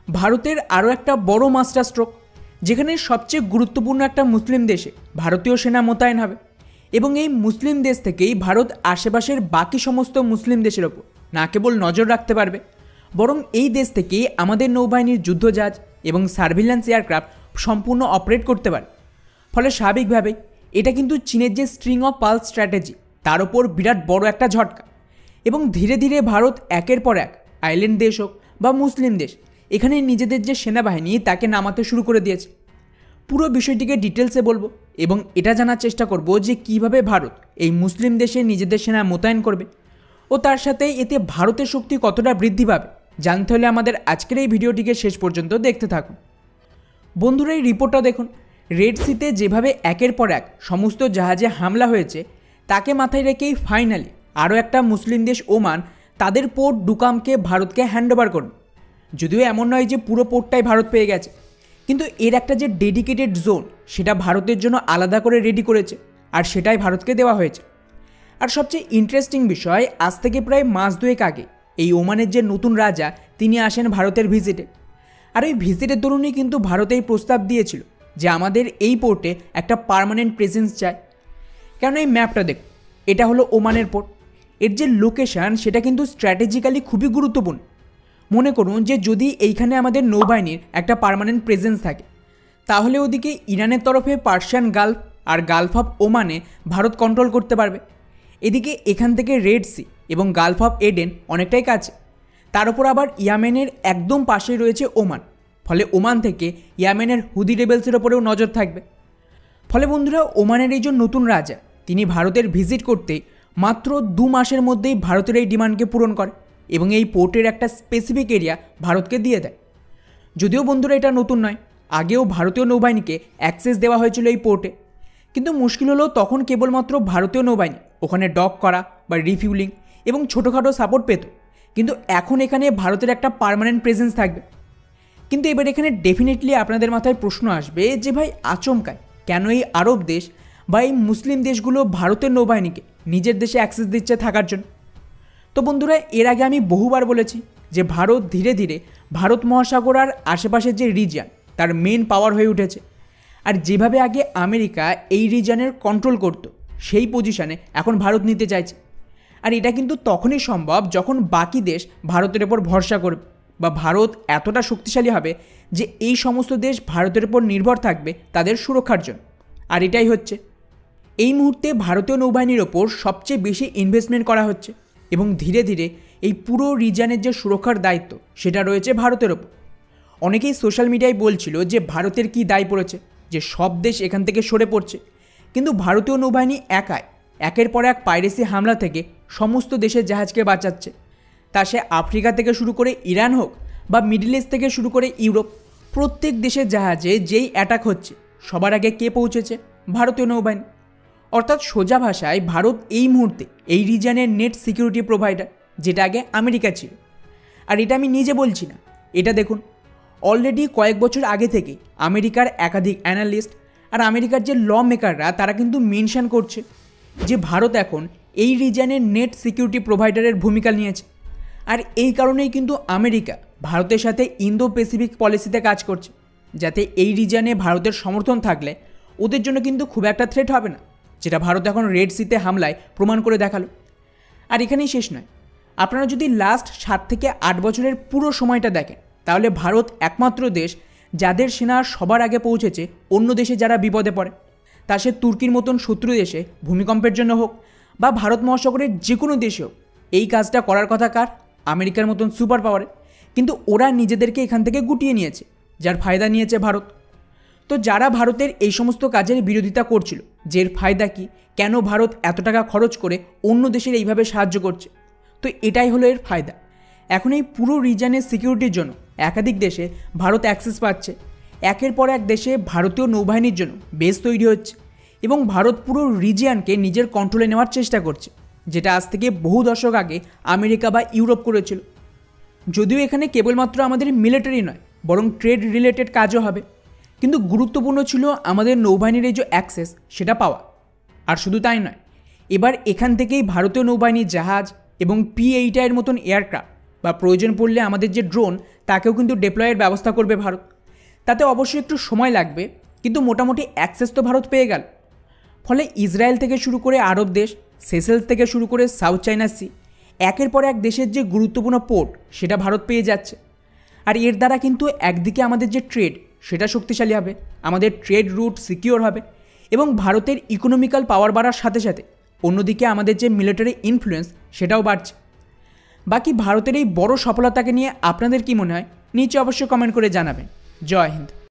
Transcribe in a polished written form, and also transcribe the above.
ভারতের আরও একটা বড় মাস্টার স্ট্রোক, যেখানে সবচেয়ে গুরুত্বপূর্ণ একটা মুসলিম দেশে ভারতীয় সেনা মোতায়েন হবে এবং এই মুসলিম দেশ থেকেই ভারত আশেপাশের বাকি সমস্ত মুসলিম দেশের ওপর না কেবল নজর রাখতে পারবে, বরং এই দেশ থেকেই আমাদের নৌবাহিনীর যুদ্ধজাহাজ এবং সার্ভিল্যান্স এয়ারক্রাফট সম্পূর্ণ অপারেট করতে পারে। ফলে স্বাভাবিকভাবেই এটা কিন্তু চীনের যে স্ট্রিং অফ পালস স্ট্র্যাটেজি তার ওপর বিরাট বড় একটা ঝটকা, এবং ধীরে ধীরে ভারত একের পর এক আইল্যান্ড দেশ হোক বা মুসলিম দেশ এখানে নিজেদের যে সেনাবাহিনী তাকে নামাতে শুরু করে দিয়েছে। পুরো বিষয়টিকে ডিটেলসে বলবো এবং এটা জানার চেষ্টা করব যে কিভাবে ভারত এই মুসলিম দেশে নিজেদের সেনা মোতায়েন করবে ও তার সাথে এতে ভারতের শক্তি কতটা বৃদ্ধি পাবে। জানতে হলে আমাদের আজকের এই ভিডিওটিকে শেষ পর্যন্ত দেখতে থাকুন। বন্ধুরা, এই রিপোর্টটা দেখুন। রেড সিতে যেভাবে একের পর এক সমস্ত জাহাজে হামলা হয়েছে তাকে মাথায় রেখেই ফাইনালি আরও একটা মুসলিম দেশ ওমান তাদের পোর্ট ডুকামকে ভারতকে হ্যান্ডওভার করবে। যদিও এমন নয় যে পুরো পোর্টটাই ভারত পেয়ে গেছে, কিন্তু এর একটা যে ডেডিকেটেড জোন সেটা ভারতের জন্য আলাদা করে রেডি করেছে আর সেটাই ভারতকে দেওয়া হয়েছে। আর সবচেয়ে ইন্টারেস্টিং বিষয়, আজ থেকে প্রায় মাস দুয়েক আগে এই ওমানের যে নতুন রাজা তিনি আসেন ভারতের ভিজিটে। আর ওই ভিজিটের দরুনই কিন্তু ভারত এই প্রস্তাব দিয়েছিল যে আমাদের এই পোর্টে একটা পার্মানেন্ট প্রেজেন্স চাই। কেন এই ম্যাপটা দেখুন, এটা হলো ওমানের পোর্ট। এর যে লোকেশান সেটা কিন্তু স্ট্র্যাটেজিক্যালি খুবই গুরুত্বপূর্ণ। মনে করুন যে যদি এইখানে আমাদের নৌবাহিনীর একটা পার্মানেন্ট প্রেজেন্স থাকে, তাহলে ওদিকে ইরানের তরফে পার্সিয়ান গালফ আর গালফ অফ ওমানে ভারত কন্ট্রোল করতে পারবে। এদিকে এখান থেকে রেড সি এবং গালফ অফ এডেন অনেকটাই কাছে, তার উপর আবার ইয়ামেনের একদম পাশেই রয়েছে ওমান। ফলে ওমান থেকে ইয়ামেনের হুদি রেবেলসের ওপরেও নজর থাকবে। ফলে বন্ধুরা, ওমানের এই যে নতুন রাজা তিনি ভারতের ভিজিট করতে মাত্র 2 মাসের মধ্যেই ভারতের এই ডিমান্ডকে পূরণ করে এবং এই পোর্টের একটা স্পেসিফিক এরিয়া ভারতকে দিয়ে দেয়। যদিও বন্ধুরা এটা নতুন নয়, আগেও ভারতীয় নৌবাহিনীকে অ্যাক্সেস দেওয়া হয়েছিল এই পোর্টে, কিন্তু মুশকিল হলো তখন কেবলমাত্র ভারতীয় নৌবাহিনী ওখানে ডক করা বা রিফিউলিং এবং ছোটোখাটো সাপোর্ট পেত, কিন্তু এখন এখানে ভারতের একটা পার্মানেন্ট প্রেজেন্স থাকবে। কিন্তু এবার এখানে ডেফিনেটলি আপনাদের মাথায় প্রশ্ন আসবে যে ভাই আচমকায় কেন এই আরব দেশ বা এই মুসলিম দেশগুলো ভারতের নৌবাহিনীকে নিজের দেশে অ্যাক্সেস দিচ্ছে থাকার জন্য। তো বন্ধুরা, এর আগে আমি বহুবার বলেছি যে ভারত ধীরে ধীরে ভারত মহাসাগর আর আশেপাশের যে রিজিয়ন তার মেন পাওয়ার হয়ে উঠেছে। আর যেভাবে আগে আমেরিকা এই রিজিয়নের কন্ট্রোল করত, সেই পজিশনে এখন ভারত নিতে চাইছে। আর এটা কিন্তু তখনই সম্ভব যখন বাকি দেশ ভারতের ওপর ভরসা করবে বা ভারত এতটা শক্তিশালী হবে যে এই সমস্ত দেশ ভারতের ওপর নির্ভর থাকবে তাদের সুরক্ষার জন্য। আর এটাই হচ্ছে। এই মুহূর্তে ভারতীয় নৌবাহিনীর ওপর সবচেয়ে বেশি ইনভেস্টমেন্ট করা হচ্ছে এবং ধীরে ধীরে এই পুরো রিজিয়নের যে সুরক্ষার দায়িত্ব সেটা রয়েছে ভারতের ওপর। অনেকেই সোশ্যাল মিডিয়ায় বলছিল যে ভারতের কি দায় পড়েছে, যে সব দেশ এখান থেকে সরে পড়ছে, কিন্তু ভারতীয় নৌবাহিনী একের পর এক পাইরেসি হামলা থেকে সমস্ত দেশের জাহাজকে বাঁচাচ্ছে। তা সে আফ্রিকা থেকে শুরু করে ইরান হোক বা মিডল ইস্ট থেকে শুরু করে ইউরোপ, প্রত্যেক দেশের জাহাজে যেই অ্যাটাক হচ্ছে সবার আগে কে পৌঁছেছে? ভারতীয় নৌবাহিনী। অর্থাৎ সোজা ভাষায় ভারত এই মুহূর্তে এই রিজিয়নের নেট সিকিউরিটি প্রোভাইডার, যেটা আগে আমেরিকা ছিল। আর এটা আমি নিজে বলছি না, এটা দেখুন অলরেডি কয়েক বছর আগে থেকে আমেরিকার একাধিক অ্যানালিস্ট আর আমেরিকার যে ল মেকাররা তারা কিন্তু মেনশন করছে যে ভারত এখন এই রিজিয়নের নেট সিকিউরিটি প্রোভাইডারের ভূমিকা নিয়েছে। আর এই কারণেই কিন্তু আমেরিকা ভারতের সাথে ইন্দো প্যাসিফিক পলিসিতে কাজ করছে, যাতে এই রিজিয়নে ভারতের সমর্থন থাকলে ওদের জন্য কিন্তু খুব একটা থ্রেট হবে না, যেটা ভারত এখন রেড সিতে হামলায় প্রমাণ করে দেখালো। আর এখানেই শেষ নয়, আপনারা যদি লাস্ট 7 থেকে 8 বছরের পুরো সময়টা দেখেন, তাহলে ভারত একমাত্র দেশ যাদের সেনা সবার আগে পৌঁছেছে অন্য দেশে যারা বিপদে পড়ে। তা সে তুর্কির মতন শত্রু দেশে ভূমিকম্পের জন্য হোক বা ভারত মহাসাগরের যে কোনো দেশে হোক, এই কাজটা করার কথা কার? আমেরিকার মতন সুপার পাওয়ারে। কিন্তু ওরা নিজেদেরকে এখান থেকে গুটিয়ে নিয়েছে, যার ফায়দা নিয়েছে ভারত। তো যারা ভারতের এই সমস্ত কাজের বিরোধিতা করছিল, যে এর ফায়দা কী, কেন ভারত এত টাকা খরচ করে অন্য দেশের এইভাবে সাহায্য করছে, তো এটাই হলো এর ফায়দা। এখন এই পুরো রিজিয়নের সিকিউরিটির জন্য একাধিক দেশে ভারত অ্যাক্সেস পাচ্ছে। একের পর এক দেশে ভারতীয় নৌবাহিনীর জন্য বেস তৈরি হচ্ছে এবং ভারত পুরো রিজিয়নকে নিজের কন্ট্রোলে নেওয়ার চেষ্টা করছে, যেটা আজ থেকে বহু দশক আগে আমেরিকা বা ইউরোপ করেছিল। যদিও এখানে কেবলমাত্র আমাদের মিলিটারি নয়, বরং ট্রেড রিলেটেড কাজও হবে, কিন্তু গুরুত্বপূর্ণ ছিল আমাদের নৌবাহিনীর এই যে অ্যাক্সেস সেটা পাওয়া। আর শুধু তাই নয়, এবার এখান থেকেই ভারতীয় নৌবাহিনীর জাহাজ এবং P-8 এর মতন এয়ারক্রাফট বা প্রয়োজন পড়লে আমাদের যে ড্রোন তাকেও কিন্তু ডিপ্লয়ের ব্যবস্থা করবে ভারত। তাতে অবশ্যই একটু সময় লাগবে, কিন্তু মোটামুটি অ্যাক্সেস তো ভারত পেয়ে গেল। ফলে ইসরায়েল থেকে শুরু করে আরব দেশ, সেসেলস থেকে শুরু করে সাউথ চায়না সি, একের পর এক দেশের যে গুরুত্বপূর্ণ পোর্ট সেটা ভারত পেয়ে যাচ্ছে। আর এর দ্বারা কিন্তু একদিকে আমাদের যে ট্রেড সেটা শক্তিশালী হবে, আমাদের ট্রেড রুট সিকিওর হবে এবং ভারতের ইকোনমিক্যাল পাওয়ার বাড়ার সাথে সাথে অন্যদিকে আমাদের যে মিলিটারি ইনফ্লুয়েন্স সেটাও বাড়ছে। বাকি ভারতের এই বড় সফলতাকে নিয়ে আপনাদের কি মনে হয় নিচে অবশ্যই কমেন্ট করে জানাবেন। জয় হিন্দ।